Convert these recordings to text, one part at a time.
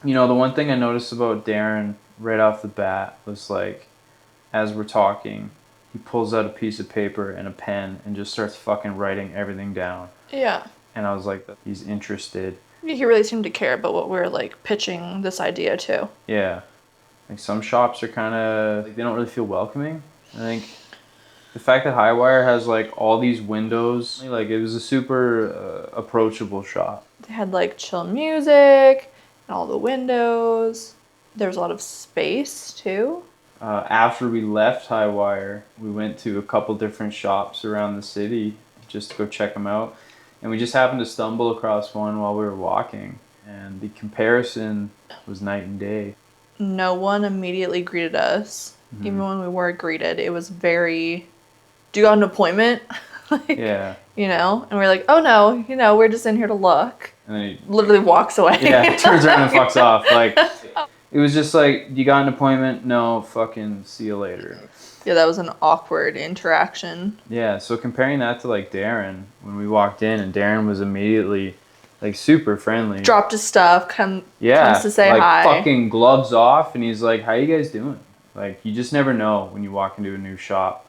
You know, the one thing I noticed about Darren right off the bat was like, as we're talking, he pulls out a piece of paper and a pen and just starts fucking writing everything down. Yeah. And I was like, he's interested. He really seemed to care about what we're like pitching this idea to. Yeah. Like some shops are kind of, like, they don't really feel welcoming. I think the fact that HighWire has like all these windows, like it was a super approachable shop. They had like chill music and all the windows. There was a lot of space too. After we left HighWire, we went to a couple different shops around the city just to go check them out. And we just happened to stumble across one while we were walking. And the comparison was night and day. No one immediately greeted us. Mm-hmm. Even when we were greeted, it was very, do you got an appointment? Like, yeah. You know? And we're like, oh no, you know, we're just in here to look. And then he literally walks away. Yeah, turns around and fucks off. Like, it was just like, you got an appointment? No, fucking see you later. Yeah, that was an awkward interaction. Yeah, so comparing that to like Darren, when we walked in and Darren was immediately like super friendly. Dropped his stuff, comes to say like, hi. Fucking gloves off, and he's like, how you guys doing? Like, you just never know when you walk into a new shop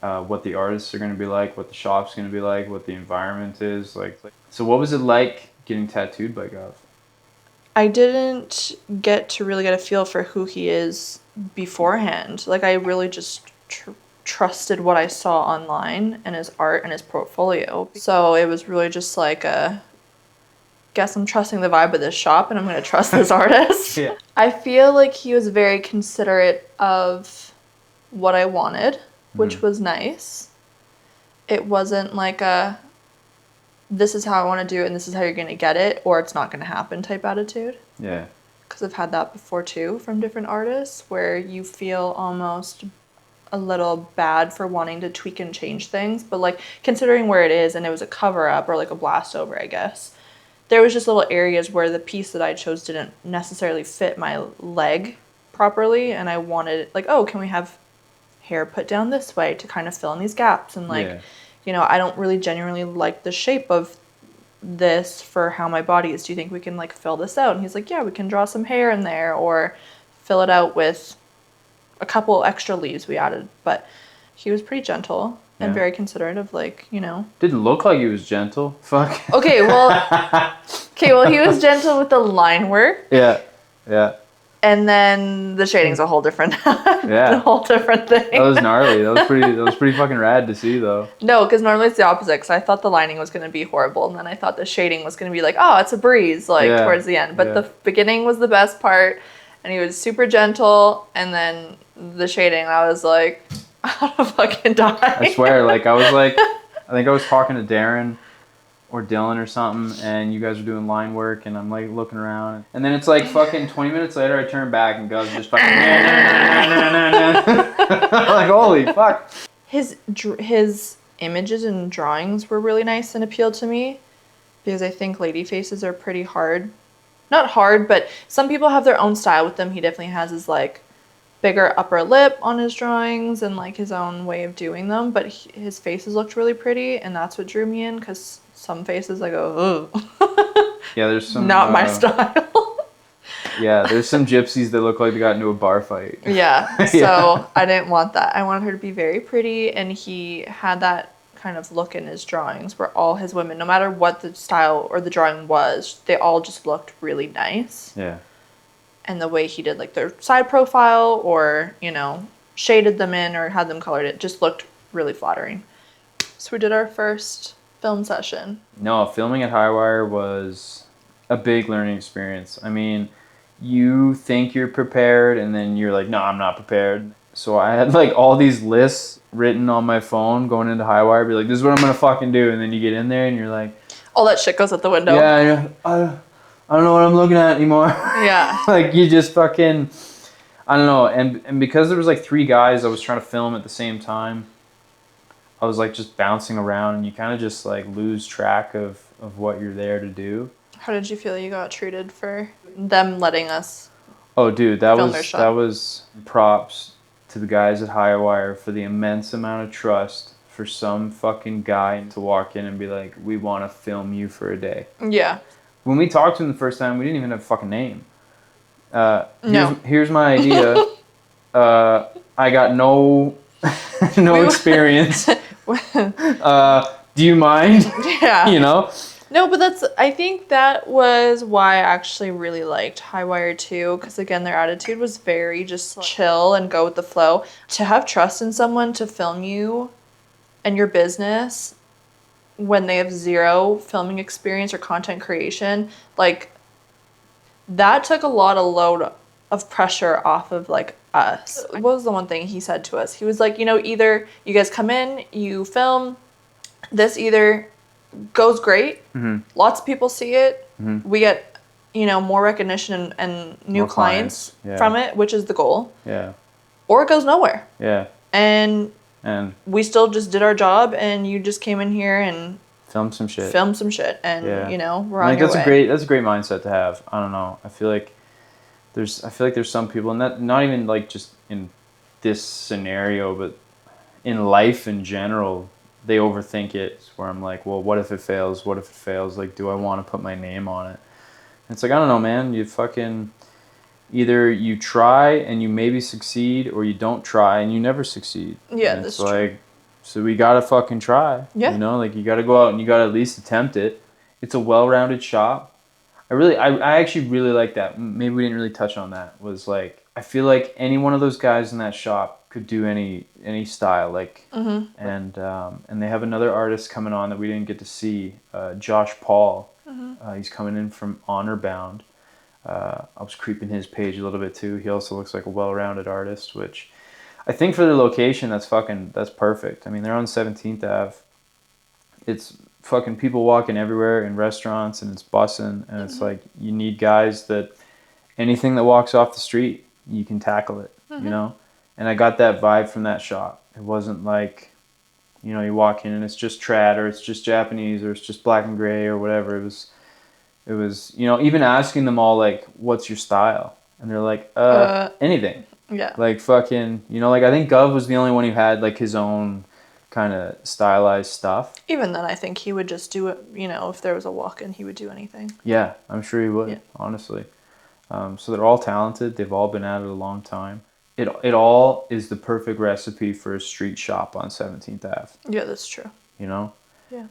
what the artists are going to be like, what the shop's going to be like, what the environment is. Like, so what was it like getting tattooed by Goth? I didn't get to really get a feel for who he is beforehand. Like, I really just trusted what I saw online and his art and his portfolio. So it was really just like guess I'm trusting the vibe of this shop and I'm going to trust this artist. Yeah. I feel like he was very considerate of what I wanted, which was nice. It wasn't like this is how I want to do it and this is how you're going to get it, or it's not going to happen type attitude. Yeah. Because I've had that before too from different artists where you feel almost a little bad for wanting to tweak and change things. But like considering where it is and it was a cover up or like a blast over, I guess, there was just little areas where the piece that I chose didn't necessarily fit my leg properly. And I wanted like, oh, can we have hair put down this way to kind of fill in these gaps? And like, you know, I don't really genuinely like the shape of this for how my body is. Do you think we can like fill this out? And he's like, yeah, we can draw some hair in there or fill it out with a couple extra leaves we added. But he was pretty gentle and very considerate of like, you know. Didn't look like he was gentle. Fuck. Okay, well he was gentle with the line work. Yeah. And then the shading's a whole different a whole different thing. That was gnarly. That was pretty fucking rad to see though. No, because normally it's the opposite. Because I thought the lining was going to be horrible, and then I thought the shading was going to be like, oh, it's a breeze, like towards the end. But the beginning was the best part, and he was super gentle. And then the shading, I was like, I'm gonna fucking die. I swear, like I think I was talking to Darren or Dylan or something, and you guys were doing line work, and I'm like looking around, and then it's like fucking 20 minutes later, I turn back and Gus just fucking like holy fuck. His images and drawings were really nice and appealed to me, because I think lady faces are pretty hard. Not hard, but some people have their own style with them. He definitely has his like bigger upper lip on his drawings and like his own way of doing them, but his faces looked really pretty, and that's what drew me in, because some faces I go, ugh. Yeah, there's some not my style. Yeah, there's some gypsies that look like they got into a bar fight. Yeah, so I didn't want that. I wanted her to be very pretty, and he had that kind of look in his drawings where all his women, no matter what the style or the drawing was, they all just looked really nice. Yeah. And the way he did like their side profile or, you know, shaded them in or had them colored, it just looked really flattering. So we did our first film session. No, filming at HighWire was a big learning experience. I mean, you think you're prepared and then you're like, no, I'm not prepared. So I had like all these lists written on my phone going into HighWire, be like, this is what I'm gonna fucking do. And then you get in there and you're like, all that shit goes out the window. Yeah, I don't know what I'm looking at anymore. Yeah. Like you just fucking, I don't know. And because there was like 3 guys I was trying to film at the same time, I was like just bouncing around, and you kind of just like lose track of what you're there to do. How did you feel you got treated for them letting us? Oh, dude, that was props to the guys at HighWire for the immense amount of trust for some fucking guy to walk in and be like, we want to film you for a day. Yeah. When we talked to him the first time, we didn't even have a fucking name. No. Here's my idea. I got no no We- experience. Do you mind? Yeah. You know? No, but I think that was why I actually really liked HighWire too, because again, their attitude was very just chill and go with the flow. To have trust in someone to film you and your business when they have zero filming experience or content creation, like that took a lot of load of pressure off of like us. What was the one thing he said to us? He was like, either you guys come in, you film, this either goes great. Mm-hmm. Lots of people see it. Mm-hmm. We get, more recognition and new More clients yeah. from it, which is the goal. Yeah. Or it goes nowhere. Yeah. And And we still just did our job, and you just came in here and film some shit. and Yeah. we're on your that's way. that's a great mindset to have. I don't know. I feel like there's some people, and that not even like just in this scenario, but in life in general, they overthink it. Where I'm like, well, what if it fails? What if it fails? Like, do I want to put my name on it? And it's like, I don't know, man. You fucking either you try and you maybe succeed, or you don't try and you never succeed. Yeah, and that's it's like, true. so we gotta fucking try. Yeah. Like you gotta go out and you gotta at least attempt it. It's a well-rounded shop. I actually really like that. Maybe we didn't really touch on that. Was like, I feel like any one of those guys in that shop could do any style. Like, and they have another artist coming on that we didn't get to see. Josh Paul. He's coming in from Honor Bound. I was creeping his page a little bit too. He also looks like a well-rounded artist, which I think for their location, that's perfect. I mean, they're on 17th Ave. It's fucking people walking everywhere in restaurants, and it's bussing, and it's like you need guys that anything that walks off the street, you can tackle it, And I got that vibe from that shop. It wasn't like, you walk in and it's just trad, or it's just Japanese, or it's just black and gray, or whatever. It was, even asking them all, like, what's your style? And they're like, anything. Yeah. Like, fucking, like, I think Gov was the only one who had, like, his own kind of stylized stuff. Even then, I think he would just do it, if there was a walk-in, he would do anything. Yeah, I'm sure he would, honestly. So they're all talented. They've all been at it a long time. It all is the perfect recipe for a street shop on 17th Ave. Yeah, that's true. Yeah.